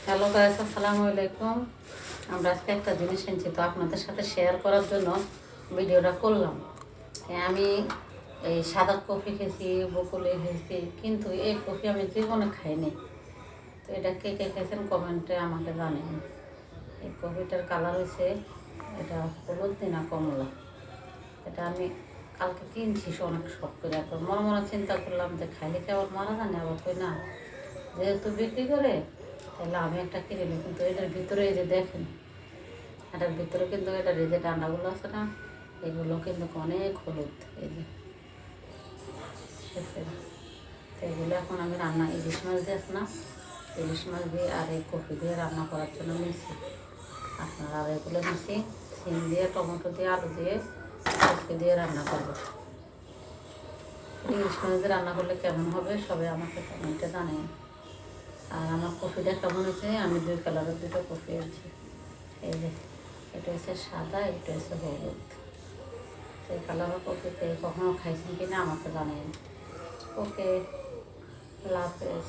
Hello guys, আসসালামু আলাইকুম। আমরা আজকে একটা জিনিস এনেছি, তো আপনাদের সাথে শেয়ার করার জন্য ভিডিওটা করলাম। আমি এই সাদা কফি খেয়েছি, বকুলে খেয়েছি, কিন্তু এই কফি আমি জীবনে খাইনি। তো এটা কে কে খেয়েছেন কমেন্টে আমাকে জানেন। এই কফিটার কালার হয়েছে, এটা হলুদ না কমলা। এটা আমি কালকে কিনছি অনেক শখ করে, এখন মনে মনে চিন্তা করলাম যে খাইলে কি আবার মারা জানে, আবার কই না, যেহেতু বিক্রি করে তাহলে আমি একটা কিনে নিই। কিন্তু এটার ভিতরে এই যে দেখেন, এটার ভিতরে কিন্তু এটার এই যে ডান্ডাগুলো আছে না, এগুলো কিন্তু অনেক হলুদ। এই যে তো এগুলো এখন আমি রান্না, ইলিশ মাছ দিয়ে আছে না, ইলিশ মাছ দিয়ে আর এই কফি দিয়ে রান্না করার জন্য নিচ্ছি। আপনারা আর এগুলো নিচ্ছি সিম দিয়ে, টমেটো দিয়ে, আলু দিয়ে, কফি দিয়ে রান্না করবো। ইলিশ মাছ দিয়ে রান্না করলে কেমন হবে সবাই আমাকে কমেন্টে জানেন। আর আমার কফিটা কেমন হয়েছে, আমি দুই কালারের দুটো কফি আনছি। এই যে এটা হচ্ছে সাদা, এটা হচ্ছে হলুদ। সেই কালারের কফিতে কখনো খাইছেন কিনা আমাকে জানেন। ওকে, আল্লাহ হাফেজ।